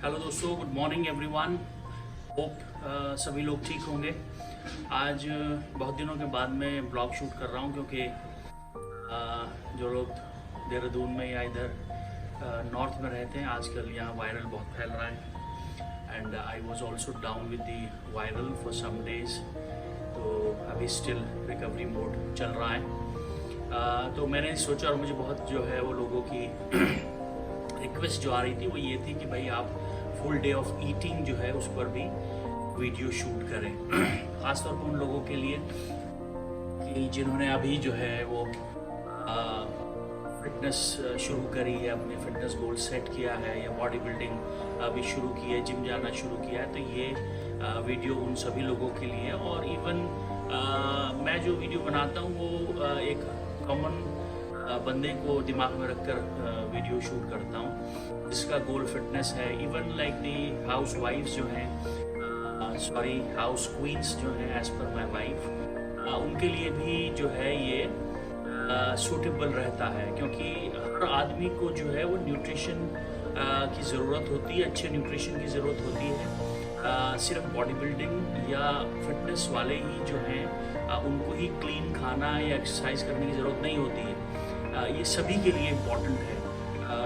Hello दोस्तों, good morning everyone. Hope सभी लोग ठीक होंगे। आज बहुत दिनों के बाद मैं ब्लॉग शूट कर रहा हूँ क्योंकि जो लोग देहरादून में या इधर नॉर्थ में रहते हैं, आजकल यहाँ वायरल बहुत फैल रहा है and I was also down with the viral for some days. तो अभी स्टिल रिकवरी मोड चल रहा है। तो मैंने सोचा और मुझे बहुत जो है वो लोगों की रिक्वेस्ट जो आ रही थी वो ये थी कि भाई आप फुल डे ऑफ ईटिंग जो है उस पर भी वीडियो शूट करें। ख़ासतौर पर उन लोगों के लिए कि जिन्होंने अभी जो है वो फिटनेस शुरू करी है, अपने फिटनेस गोल सेट किया है या बॉडी बिल्डिंग अभी शुरू की है, जिम जाना शुरू किया है। तो ये वीडियो उन सभी लोगों के लिए। और इवन मैं जो वीडियो बनाता हूँ वो एक कॉमन बंदे को दिमाग में रखकर वीडियो शूट करता हूँ जिसका गोल फिटनेस है। Even like the house wives जो हैं, हाउस क्वींस जो हैं एज पर माई वाइफ, उनके लिए भी जो है ये सूटेबल रहता है क्योंकि हर आदमी को जो है वो न्यूट्रिशन की ज़रूरत होती है, अच्छे न्यूट्रिशन की ज़रूरत होती है। सिर्फ बॉडी बिल्डिंग या फिटनेस वाले ही जो हैं उनको ही क्लीन खाना या एक्सरसाइज करने की ज़रूरत नहीं होती है। ये सभी के लिए इम्पॉर्टेंट है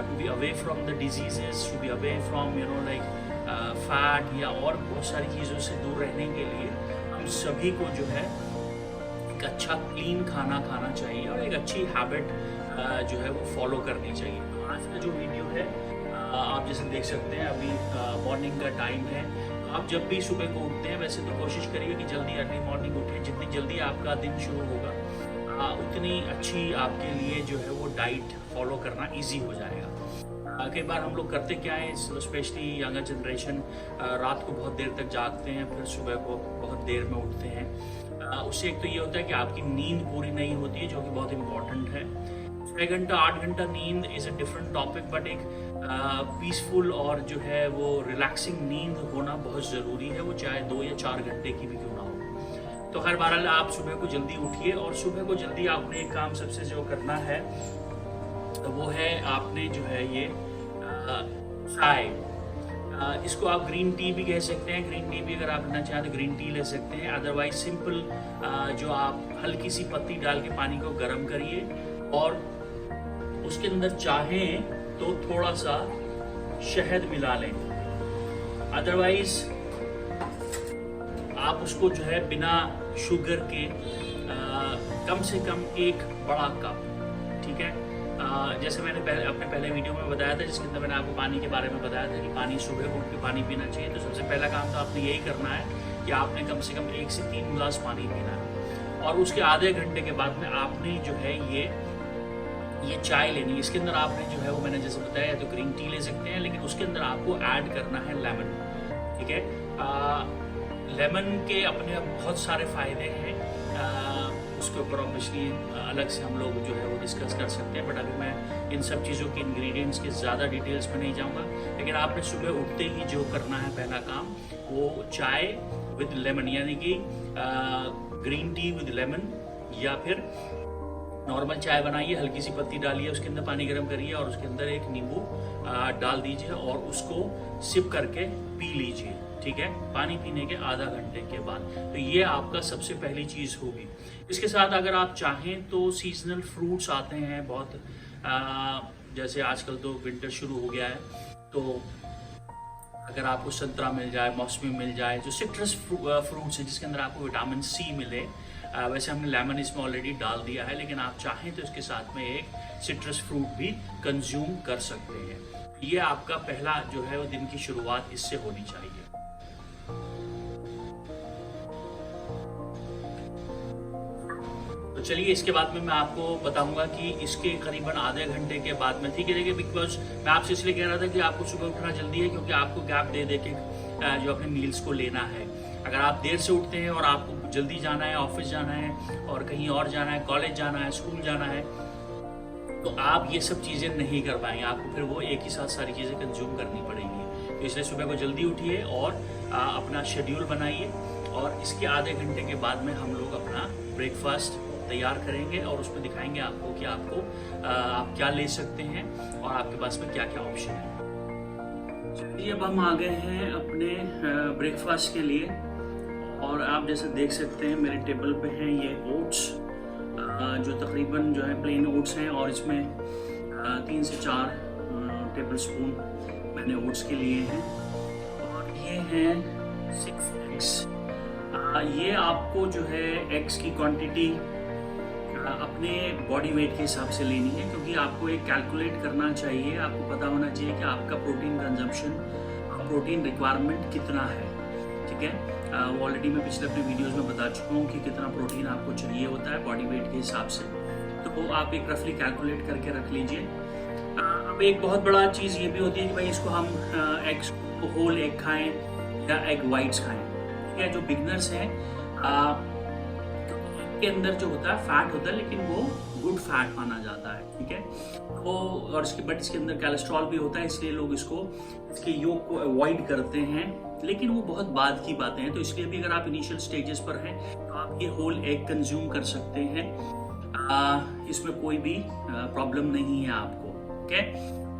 to be away from the diseases, to be away from fat या और बहुत सारी चीज़ों से दूर रहने के लिए हम सभी को जो है एक अच्छा क्लीन खाना खाना चाहिए और एक अच्छी हैबिट जो है वो फॉलो करनी चाहिए। तो आज का जो वीडियो है आप जैसे देख सकते हैं अभी मॉर्निंग का टाइम है। आप जब भी सुबह को उठते हैं वैसे तो कोशिश करिए कि जल्दी अर्ली मॉर्निंग उठें। जितनी जल्दी आपका दिन शुरू होगा उतनी अच्छी आपके लिए जो है वो डाइट फॉलो करना इजी हो जाएगा। कई बार हम लोग करते क्या है, स्पेशली यंगर जनरेशन रात को बहुत देर तक जागते हैं, फिर सुबह को बहुत देर में उठते हैं। उससे एक तो ये होता है कि आपकी नींद पूरी नहीं होती है जो कि बहुत इम्पॉर्टेंट है। 6 घंटा 8 घंटा नींद is a different topic, but एक पीसफुल और जो है वो रिलैक्सिंग नींद होना बहुत ज़रूरी है, वो चाहे 2 या 4 घंटे की भी क्यों ना हो। तो हर बार आप सुबह को जल्दी उठिए और सुबह को जल्दी आपने एक काम सबसे जो करना है तो वो है आपने जो है ये चाय, इसको आप ग्रीन टी भी कह सकते हैं। ग्रीन टी भी अगर आप लेना चाहें तो ग्रीन टी ले सकते हैं। अदरवाइज सिंपल जो आप हल्की सी पत्ती डाल के पानी को गर्म करिए और उसके अंदर चाहें तो थोड़ा सा शहद मिला लें। अदरवाइज आप उसको जो है बिना शुगर के कम से कम एक बड़ा कप, ठीक है। जैसे मैंने अपने पहले वीडियो में बताया था जिसके अंदर मैंने आपको पानी के बारे में बताया था कि पानी सुबह उठ के पानी पीना चाहिए। तो सबसे पहला काम तो आपने यही करना है कि आपने कम से कम 1 से 3 गिलास पानी पीना है और उसके आधे घंटे के बाद में आपने जो है ये चाय लेनी है। इसके अंदर आपने जो है वो मैंने जैसे बताया तो ग्रीन टी ले सकते हैं, लेकिन उसके अंदर आपको ऐड करना है लेमन, ठीक है। लेमन के अपने बहुत सारे फ़ायदे हैं, उसके ऊपर ऑब्वियसली अलग से हम लोग जो है वो डिस्कस कर सकते हैं, बट अभी मैं इन सब चीज़ों के इंग्रेडिएंट्स के ज़्यादा डिटेल्स में नहीं जाऊंगा। लेकिन आपने सुबह उठते ही जो करना है पहला काम वो चाय विद लेमन, यानी कि ग्रीन टी विद लेमन या फिर नॉर्मल चाय बनाइए, हल्की सी पत्ती डालिए, उसके अंदर पानी गर्म करिए और उसके अंदर एक नींबू डाल दीजिए और उसको सिप करके पी लीजिए, ठीक है, पानी पीने के आधा घंटे के बाद। तो ये आपका सबसे पहली चीज़ होगी। इसके साथ अगर आप चाहें तो सीजनल फ्रूट्स आते हैं बहुत, जैसे आजकल तो विंटर शुरू हो गया है, तो अगर आपको संतरा मिल जाए, मौसमी मिल जाए, जो सिट्रस फ्रूट्स है जिसके अंदर आपको विटामिन सी मिले। वैसे हमने लेमन इसमें ऑलरेडी डाल दिया है, लेकिन आप चाहें तो इसके साथ में एक सिट्रस फ्रूट भी कंज्यूम कर सकते हैं। ये आपका पहला जो है वो दिन की शुरुआत इससे होनी चाहिए। तो चलिए इसके बाद में मैं आपको बताऊंगा कि इसके करीबन आधे घंटे के बाद में, ठीक है। देखिए बिकॉज मैं आपसे इसलिए कह रहा था कि आपको सुबह उठना जल्दी है क्योंकि आपको गैप दे के जो अपने मील्स को लेना है। अगर आप देर से उठते हैं और आपको जल्दी जाना है, ऑफिस जाना है और कहीं और जाना है, कॉलेज जाना है, स्कूल जाना है, तो आप ये सब चीज़ें नहीं कर पाएंगे। आपको फिर वो एक ही साथ सारी चीज़ें कंज्यूम करनी पड़ेंगी। तो इसलिए सुबह को जल्दी उठिए और अपना शेड्यूल बनाइए और इसके आधे घंटे के बाद में हम लोग अपना ब्रेकफास्ट तैयार करेंगे और उसमें दिखाएंगे आपको कि आप क्या ले सकते हैं और आपके पास में क्या क्या ऑप्शन है। चलिए अब हम आ गए हैं अपने ब्रेकफास्ट के लिए, और आप जैसे देख सकते हैं मेरे टेबल पे हैं ये ओट्स, जो तकरीबन जो है प्लेन ओट्स हैं, और इसमें 3 से 4 टेबल स्पून मैंने ओट्स के लिए हैं, और ये हैं 6 एग्स। ये आपको जो है एग्स की क्वांटिटी अपने बॉडी वेट के हिसाब से लेनी है, क्योंकि आपको एक कैलकुलेट करना चाहिए, आपको पता होना चाहिए कि आपका प्रोटीन कंजम्पशन, प्रोटीन रिक्वायरमेंट कितना है। ठीक है, वो ऑलरेडी मैं पिछले अपने वीडियोस में बता चुका हूँ कि कितना प्रोटीन आपको चाहिए होता है बॉडी वेट के हिसाब से, तो वो आप एक रफली कैलकुलेट करके रख लीजिए। अब एक बहुत बड़ा चीज़ ये भी होती है कि भाई इसको हम एग्स को होल एग खाएँ या एग वाइट्स खाएँ। ठीक है, जो बिगनर्स हैं के अंदर जो होता है फैट होता है, लेकिन वो गुड फैट माना जाता है। ठीक है, तो और इसके अंदर कोलेस्ट्रॉल भी होता है, इसलिए लोग इसके योग को अवॉइड करते हैं, लेकिन वो बहुत बाद की बातें हैं। तो इसलिए भी अगर आप इनिशियल स्टेजेस पर हैं तो आप ये होल एग कंज्यूम कर सकते हैं, इसमें कोई भी प्रॉब्लम नहीं है आपको। ओके,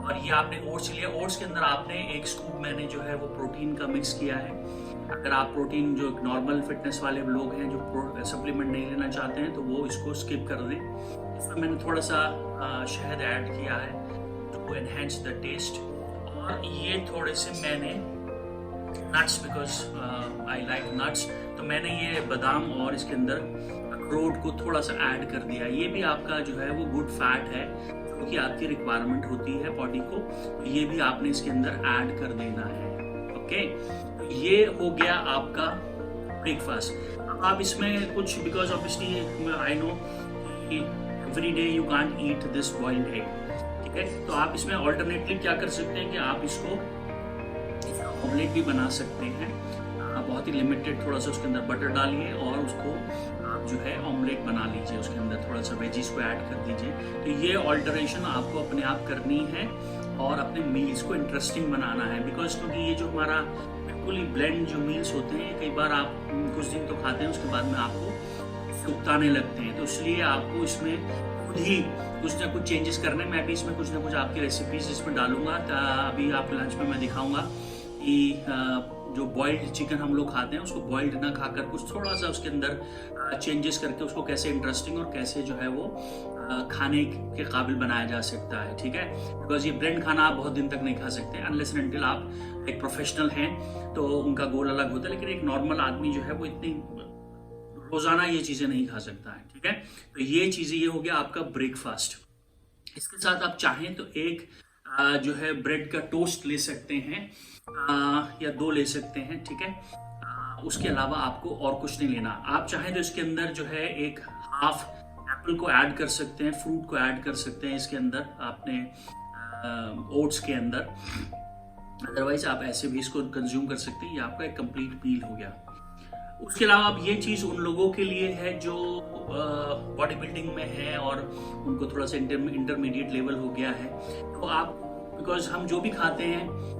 और ये आपने ओट्स लिया, ओट्स के अंदर आपने 1 स्कूप मैंने जो है वो प्रोटीन का मिक्स किया है। अगर आप प्रोटीन जो नॉर्मल फिटनेस वाले लोग हैं जो सप्लीमेंट नहीं लेना चाहते हैं तो वो इसको स्किप कर दें। इसमें मैंने थोड़ा सा शहद ऐड किया है टू एनहेंस द टेस्ट, और ये थोड़े से मैंने nuts, because I like nuts, तो मैंने ये बादाम और इसके अंदर अखरोट को थोड़ा सा ऐड कर दिया। ये भी आपका जो है वो गुड फैट है, क्योंकि आपकी रिक्वायरमेंट होती है बॉडी को, तो ये भी आपने इसके अंदर ऐड कर देना है। ओके, ये हो गया आपका ब्रेकफास्ट। आप इसमें कुछ, बिकॉज ऑब्वियसली आई नो कि every day you can't eat this boiled egg, ठीक है, तो आप इसमें ऑल्टरनेटली क्या कर सकते हैं कि आप इसको ऑमलेट भी बना सकते हैं। बहुत ही लिमिटेड थोड़ा सा उसके अंदर बटर डालिए और उसको आप जो है ऑमलेट बना लीजिए, उसके अंदर थोड़ा सा वेजीज को ऐड कर दीजिए। तो ये ऑल्टरेशन आपको अपने आप करनी है और अपने मील्स को इंटरेस्टिंग बनाना है, बिकॉज क्योंकि ये जो हमारा बिल्कुल ही ब्लेंड जो मील्स होते हैं, कई बार आप कुछ दिन तो खाते हैं, उसके बाद में आपको उकताने लगते हैं, तो इसलिए आपको इसमें खुद ही कुछ ना कुछ चेंजेस करने। मैं भी इसमें कुछ ना कुछ आपकी रेसिपीज इसमें डालूंगा। अभी आपके लंच में मैं दिखाऊंगा कि जो बॉइल्ड चिकन हम लोग खाते हैं उसको बॉइल्ड ना खाकर कुछ थोड़ा सा उसके अंदर चेंजेस करके उसको कैसे इंटरेस्टिंग और कैसे जो है वो खाने के काबिल बनाया जा सकता है। ठीक है, बिकॉज ये ब्लेंड खाना आप बहुत दिन तक नहीं खा सकते अनलेस एंड अनटिल आप एक प्रोफेशनल हैं, तो उनका गोल अलग होता है, लेकिन एक नॉर्मल आदमी जो है वो इतनी रोजाना ये चीजें नहीं खा सकता है। ठीक है, तो ये चीजें, ये हो गया आपका ब्रेकफास्ट। इसके साथ आप चाहें तो एक जो है ब्रेड का टोस्ट ले सकते हैं, या 2 ले सकते हैं। ठीक है, उसके अलावा आपको और कुछ नहीं लेना। आप चाहें तो इसके अंदर जो है एक हाफ एप्पल को ऐड कर सकते हैं, फ्रूट को ऐड कर सकते हैं इसके अंदर आपने ओट्स के अंदर, अदरवाइज आप ऐसे भी इसको कंज्यूम कर सकते हैं। ये आपका एक कंप्लीट मील हो गया। उसके अलावा अब ये चीज़ उन लोगों के लिए है जो बॉडी बिल्डिंग में है और उनको थोड़ा सा इंटरमीडिएट लेवल हो गया है, तो आप, बिकॉज हम जो भी खाते हैं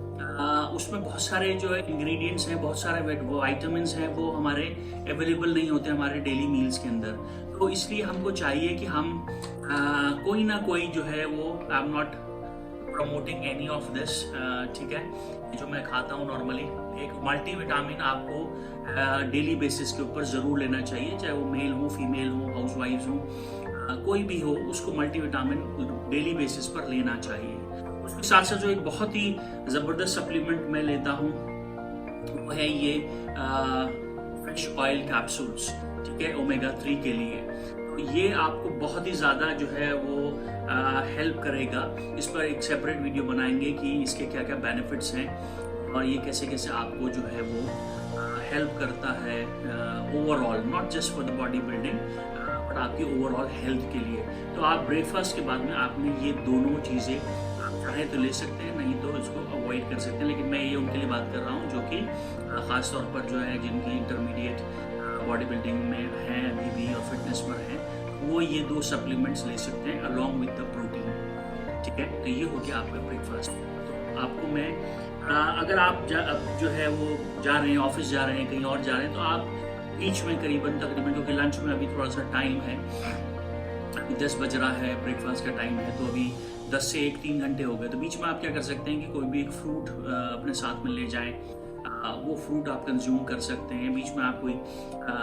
उसमें बहुत सारे जो है इंग्रेडिएंट्स हैं, बहुत सारे वो विटामिन्स हैं, वो हमारे अवेलेबल नहीं होते हमारे डेली मील्स के अंदर। तो इसलिए हमको चाहिए कि हम कोई ना कोई जो है वो, I am not promoting any of this, ठीक है, जो मैं खाता हूँ नॉर्मली, एक मल्टीविटामिन आपको डेली बेसिस के ऊपर ज़रूर लेना चाहिए, चाहे वो मेल हो, फीमेल हो, हाउसवाइफ हो, कोई भी हो, उसको मल्टीविटामिन डेली बेसिस पर लेना चाहिए। उसके साथ साथ जो एक बहुत ही ज़बरदस्त सप्लीमेंट मैं लेता हूँ वो है ये फिश ऑयल कैप्सूल्स, ठीक है, ओमेगा 3 के लिए। तो ये आपको बहुत ही ज़्यादा जो है वो हेल्प करेगा। इस पर एक सेपरेट वीडियो बनाएंगे कि इसके क्या क्या बेनिफिट्स हैं और ये कैसे कैसे आपको जो है वो हेल्प करता है overall, not just for the body building but आपकी ओवरऑल हेल्थ के लिए। तो आप ब्रेकफास्ट के बाद में आपने ये दोनों चीज़ें आप चाहे तो ले सकते हैं, नहीं तो इसको अवॉइड कर सकते हैं। लेकिन मैं ये उनके लिए बात कर रहा हूँ जो कि ख़ास तौर पर जो है जिनकी इंटरमीडिएट बॉडी बिल्डिंग में हैं अभी भी और फिटनेस पर हैं, वो ये 2 सप्लीमेंट्स ले सकते हैं अलॉन्ग विद द प्रोटीन। ठीक है, तो ये हो गया आपका ब्रेकफास्ट। तो आपको मैं अगर आप जो है वो जा रहे हैं, ऑफिस जा रहे हैं, कहीं और जा रहे हैं, तो आप बीच में तकरीबन क्योंकि लंच में अभी थोड़ा सा टाइम है, अभी 10 बज रहा है, ब्रेकफास्ट का टाइम है, तो अभी 10 से 1-3 घंटे हो गए, तो बीच में आप क्या कर सकते हैं कि कोई भी एक फ्रूट अपने साथ में ले जाएं, वो फ्रूट आप कंज्यूम कर सकते हैं। बीच में आप कोई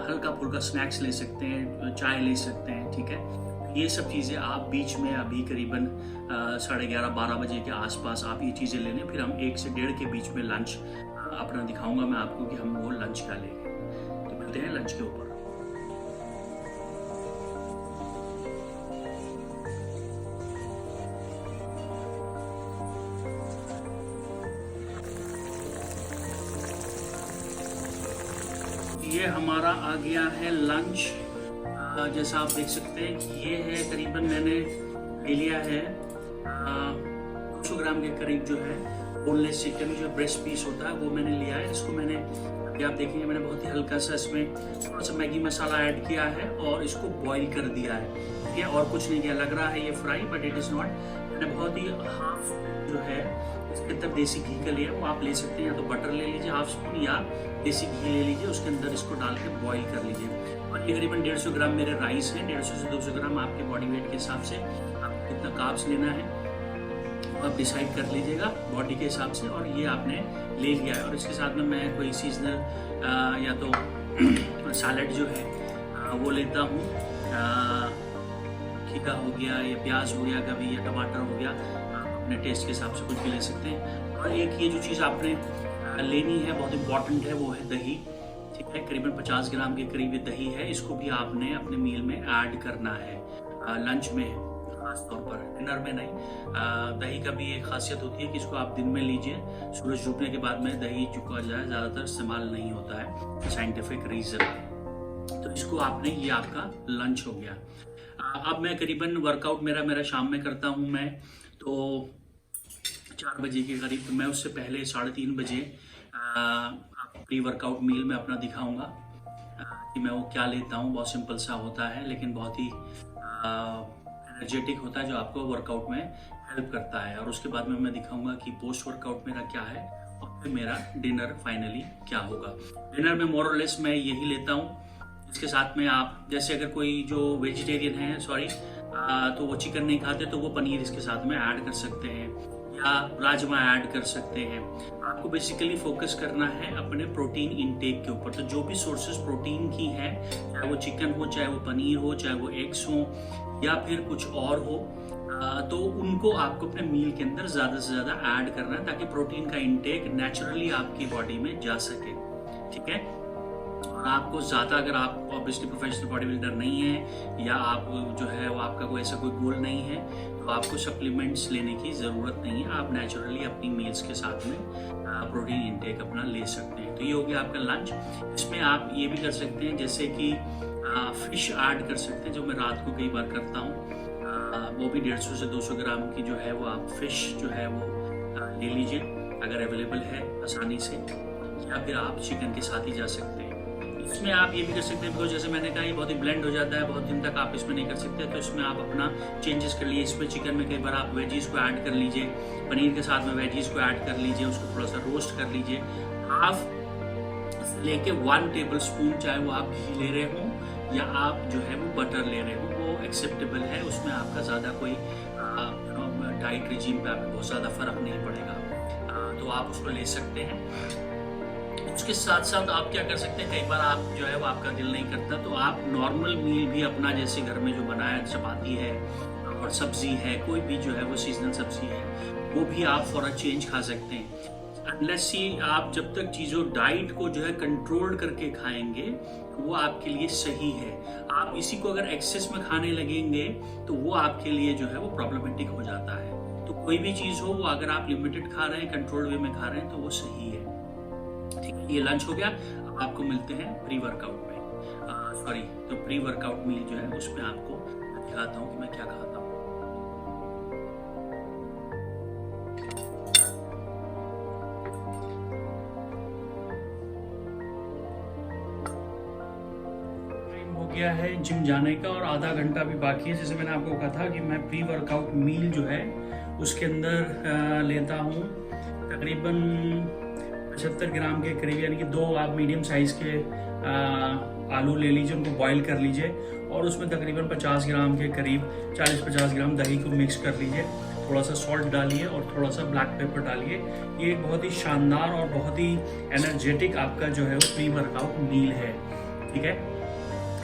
हल्का फुल्का स्नैक्स ले सकते हैं, चाय ले सकते हैं, ठीक है। ये सब चीज़ें आप बीच में अभी करीबन 11:30-12 बजे के आसपास आप ये चीज़ें ले लें। फिर हम 1 से 1:30 के बीच में लंच अपना दिखाऊंगा मैं आपको कि हम वो लंच क्या लेंगे। तो मिलते हैं लंच के ऊपर। ये हमारा आ गया है लंच। जैसा आप देख सकते हैं कि ये है करीबन मैंने ले लिया है 200 ग्राम के करीब जो है बोनलेस चिकन, जो ब्रेस्ट पीस होता है वो मैंने लिया है। इसको मैंने अभी आप देखेंगे मैंने बहुत ही हल्का सा इसमें थोड़ा सा मैगी मसाला ऐड किया है और इसको बॉईल कर दिया है, ठीक है। और कुछ नहीं किया, लग रहा है ये fry but it is not. मैंने बहुत ही हाफ जो है इसके अंदर देसी घी का लिया, वो आप ले सकते हैं, या तो बटर ले लीजिए हाफ स्पून या देसी घी ले लीजिए, उसके अंदर इसको डाल के बॉईल कर लीजिए। और ये करीबन 150 ग्राम मेरे राइस है। 150 से 200 ग्राम आपके बॉडी वेट के हिसाब से आपको कितना कार्ब्स लेना है आप डिसाइड कर लीजिएगा बॉडी के हिसाब से। और ये आपने ले लिया है, और इसके साथ में मैं कोई सीजनल या तो सैलड जो है वो लेता हूँ, खीरा हो गया या प्याज हो गया कभी, या टमाटर हो गया, आप अपने टेस्ट के हिसाब से कुछ भी ले सकते हैं। और एक ये जो चीज़ आपने लेनी है बहुत इंपॉर्टेंट है, वो है दही, ठीक है। करीबन 50 ग्राम के करीब ये दही है, इसको भी आपने अपने मील में ऐड करना है लंच में, खास तौर पर डिनर में नहीं। दही का भी एक खासियत होती है कि इसको आप दिन में लीजिए, सूरज डूबने के बाद में दही चुका जाए ज़्यादातर इस्तेमाल नहीं होता है, साइंटिफिक रीज़न है। तो इसको आपने, ये आपका लंच हो गया। अब मैं करीबन वर्कआउट मेरा शाम में करता हूँ मैं, तो 4 बजे के करीब, तो मैं उससे पहले 3:30 बजे प्री वर्कआउट मील में अपना दिखाऊंगा कि मैं वो क्या लेता हूँ। बहुत सिंपल सा होता है लेकिन बहुत ही एनर्जेटिक होता है, जो आपको वर्कआउट में हेल्प करता है। और उसके बाद में मैं दिखाऊंगा कि पोस्ट वर्कआउट मेरा क्या है, और फिर मेरा डिनर फाइनली क्या होगा। डिनर में मोर और लेस मैं यही लेता हूँ। इसके साथ में आप जैसे अगर कोई जो वेजिटेरियन है तो वो चिकन नहीं खाते, तो वो पनीर इसके साथ में ऐड कर सकते हैं, या राजमा ऐड कर सकते हैं। आपको बेसिकली फोकस करना है अपने प्रोटीन इनटेक के ऊपर। तो जो भी सोर्सेज प्रोटीन की हैं, चाहे वो चिकन हो, चाहे वो पनीर हो, चाहे वो एग्स हो, या फिर कुछ और हो, तो उनको आपको अपने मील के अंदर ज़्यादा से ज़्यादा ऐड करना है, ताकि प्रोटीन का इनटेक नेचुरली आपकी बॉडी में जा सके, ठीक है। आपको ज़्यादा, अगर आप ऑब्वियसली प्रोफेशनल बॉडी बिल्डर नहीं है, या आप जो है वो आपका कोई ऐसा कोई गोल नहीं है, तो आपको सप्लीमेंट्स लेने की ज़रूरत नहीं है। आप नेचुरली अपनी मील्स के साथ में प्रोटीन इंटेक अपना ले सकते हैं। तो ये हो गया आपका लंच। इसमें आप ये भी कर सकते हैं जैसे कि फिश ऐड कर सकते हैं, जो मैं रात को कई बार करता हूँ। वो भी 150 से 200 ग्राम की जो है वो आप फिश जो है वो ले लीजिए, अगर अवेलेबल है आसानी से, या फिर आप चिकन के साथ ही जा सकते हैं। इसमें आप ये भी कर सकते हैं, बिकॉज जैसे मैंने कहा ये बहुत ही ब्लेंड हो जाता है, बहुत दिन तक आप इसमें नहीं कर सकते, तो इसमें आप अपना चेंजेस कर लीजिए। इसमें चिकन में कई बार आप वेजीज को ऐड कर लीजिए, पनीर के साथ में वेजीज को ऐड कर लीजिए, उसको थोड़ा सा रोस्ट कर लीजिए। हाफ लेके 1 टेबल स्पून, चाहे वो आप घी ले रहे हो या आप जो है वो बटर ले रहे हो, वो एक्सेप्टेबल है। उसमें आपका ज़्यादा कोई डाइट रिजीम पे आपको बहुत ज़्यादा फर्क नहीं पड़ेगा, तो आप उसको ले सकते हैं। उसके साथ साथ आप क्या कर सकते हैं, कई बार आप जो है वो आपका दिल नहीं करता, तो आप नॉर्मल मील भी अपना, जैसे घर में जो बना है, चपाती है और सब्जी है, कोई भी जो है वो सीजनल सब्जी है, वो भी आप फॉर अ चेंज खा सकते हैं। अनलेस ही आप जब तक चीज़ों डाइट को जो है कंट्रोल करके खाएंगे, वो आपके लिए सही है। आप इसी को अगर एक्सेस में खाने लगेंगे, तो वो आपके लिए जो है वो प्रॉब्लमेटिक हो जाता है। तो कोई भी चीज़ हो, वो अगर आप लिमिटेड खा रहे हैं, कंट्रोल्ड वे में खा रहे हैं, तो वो सही है, ठीक है। ये लंच हो गया। अब आपको मिलते हैं प्री वर्कआउट में, तो प्री वर्कआउट मील जो है उसमें आपको दिखाता हूँ कि मैं क्या खाता हूँ। टाइम हो गया है जिम जाने का, और आधा घंटा भी बाकी है। जैसे मैंने आपको कहा था कि मैं प्री वर्कआउट मील जो है उसके अंदर लेता हूँ तकरीबन 75 ग्राम के करीब, यानी कि 2 आप मीडियम साइज़ के आलू ले लीजिए, उनको बॉईल कर लीजिए, और उसमें तकरीबन 50 ग्राम के करीब 40-50 ग्राम दही को मिक्स कर लीजिए। थोड़ा सा सॉल्ट डालिए और थोड़ा सा ब्लैक पेपर डालिए। ये बहुत ही शानदार और बहुत ही एनर्जेटिक आपका जो है वो प्री वर्कआउट मील है, ठीक है।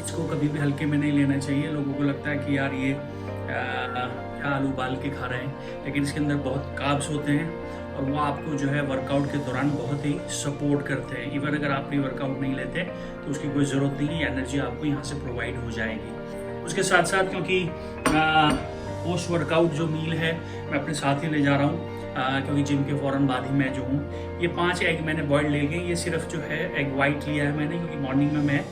इसको कभी भी हल्के में नहीं लेना चाहिए। लोगों को लगता है कि यार ये क्या आलू उबाल के खा रहे हैं, लेकिन इसके अंदर बहुत कार्ब्स होते हैं और वो आपको जो है वर्कआउट के दौरान बहुत ही सपोर्ट करते हैं। इवन अगर आप प्री वर्कआउट नहीं लेते तो उसकी कोई ज़रूरत नहीं है, एनर्जी आपको यहाँ से प्रोवाइड हो जाएगी। उसके साथ साथ क्योंकि पोस्ट वर्कआउट जो मील है मैं अपने साथ ही ले जा रहा हूँ, क्योंकि जिम के फ़ौरन बाद ही मैं जो हूँ, ये 5 एग मैंने बॉइल्ड ले गए। ये सिर्फ जो है एग वाइट लिया है मैंने, क्योंकि मॉर्निंग में मैं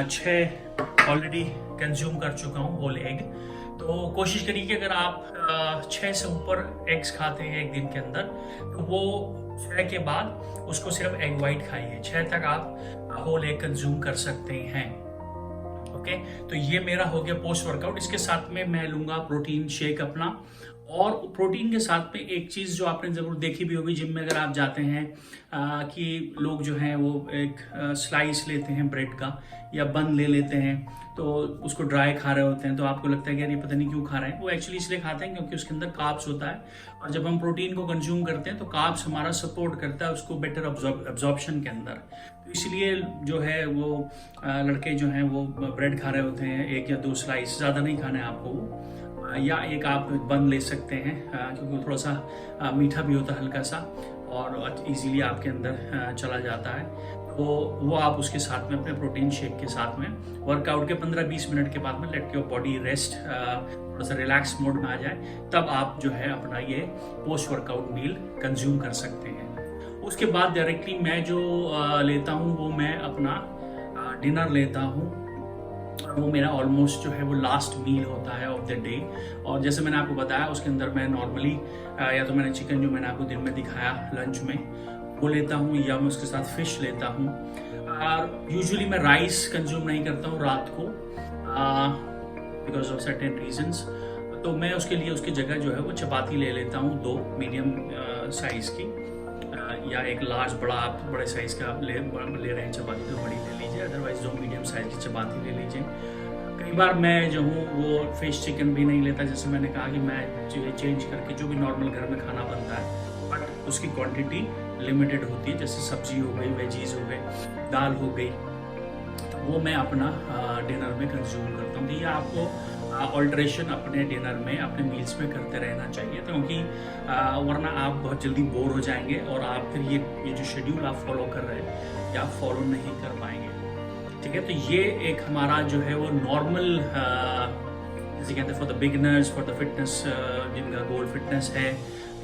6 ऑलरेडी कंज्यूम कर चुका हूँ होल एग। तो कोशिश करिए कि अगर आप 6 से ऊपर एग्स खाते हैं एक दिन के अंदर, तो वो 6 के बाद उसको सिर्फ एग वाइट खाइए। 6 तक आप होल एग कंज्यूम कर सकते हैं। ओके, तो ये मेरा हो गया पोस्ट वर्कआउट। इसके साथ में मैं लूंगा प्रोटीन शेक अपना, और प्रोटीन के साथ में एक चीज़ जो आपने ज़रूर देखी भी होगी जिम में अगर आप जाते हैं, कि लोग जो हैं वो एक स्लाइस लेते हैं ब्रेड का या बन ले लेते हैं, तो उसको ड्राई खा रहे होते हैं। तो आपको लगता है कि यार ये पता नहीं क्यों खा रहे हैं। वो एक्चुअली इसलिए खाते हैं क्योंकि उसके अंदर कार्ब्स होता है, और जब हम प्रोटीन को कंज्यूम करते हैं तो कार्ब्स हमारा सपोर्ट करता है उसको बेटर एब्जॉर्प्शन के अंदर। तो इसलिए जो है वो लड़के जो हैं वो ब्रेड खा रहे होते हैं, 1 या 2 स्लाइस, ज़्यादा नहीं खाना है आपको, या एक आप बन ले सकते हैं, क्योंकि वो थोड़ा सा मीठा भी होता है हल्का सा, और इजीली आपके अंदर चला जाता है। तो वो आप उसके साथ में अपने प्रोटीन शेक के साथ में वर्कआउट के 15-20 मिनट के बाद में लेट योर बॉडी रेस्ट, थोड़ा सा रिलैक्स मोड में आ जाए, तब आप जो है अपना ये पोस्ट वर्कआउट मील कंज्यूम कर सकते हैं। उसके बाद डायरेक्टली मैं जो लेता हूँ वो मैं अपना डिनर लेता हूँ। वो मेरा ऑलमोस्ट जो है वो लास्ट मील होता है ऑफ द डे। और जैसे मैंने आपको बताया उसके अंदर मैं नॉर्मली या तो मैंने चिकन जो मैंने आपको दिन में दिखाया लंच में वो लेता हूँ, या मैं उसके साथ फिश लेता हूँ। यूजुअली मैं राइस कंज्यूम नहीं करता हूँ रात को बिकॉज ऑफ सर्टेन रीजंस। तो मैं उसके लिए उसकी जगह जो है वो चपाती ले लेता हूँ, 2 मीडियम साइज़ की, या एक लार्ज बड़ा आप बड़े साइज़ का आप ले रहे हैं चपाती तो बड़ी ले लीजिए, अदरवाइज 2 मीडियम साइज़ की चपाती ले लीजिए। कई बार मैं जो हूँ वो फिश चिकन भी नहीं लेता, जैसे मैंने कहा कि मैं चेंज करके जो भी नॉर्मल घर में खाना बनता है बट उसकी क्वांटिटी लिमिटेड होती है, जैसे सब्जी हो गई, वेजीज हो गए, दाल हो गई, तो वो मैं अपना डिनर में कंज्यूम करता हूँ। तो ये आपको ऑल्ट्रेशन अपने डिनर में, अपने मील्स में करते रहना चाहिए, क्योंकि वरना आप बहुत जल्दी बोर हो जाएंगे और आप फिर ये जो शेड्यूल आप फॉलो कर रहे हैं ये आप फॉलो नहीं कर पाएंगे, ठीक है। तो ये एक हमारा जो है वो नॉर्मल, जैसे कहते हैं for the beginners, for the fitness, जिनका गोल फिटनेस है,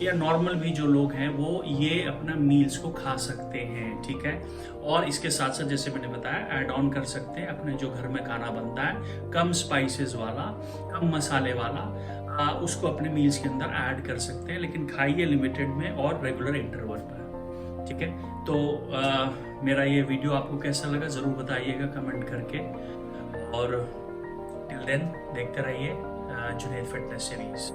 या नॉर्मल भी जो लोग हैं वो ये अपना मील्स को खा सकते हैं, ठीक है। और इसके साथ साथ जैसे मैंने बताया ऐड ऑन कर सकते हैं अपने जो घर में खाना बनता है, कम स्पाइसेस वाला, कम मसाले वाला, उसको अपने मील्स के अंदर ऐड कर सकते हैं, लेकिन खाइए लिमिटेड में और रेगुलर इंटरवल पर, ठीक है। तो मेरा ये वीडियो आपको कैसा लगा ज़रूर बताइएगा कमेंट करके, और टिल देन देखते रहिए जुनैद फिटनेस सीरीज़।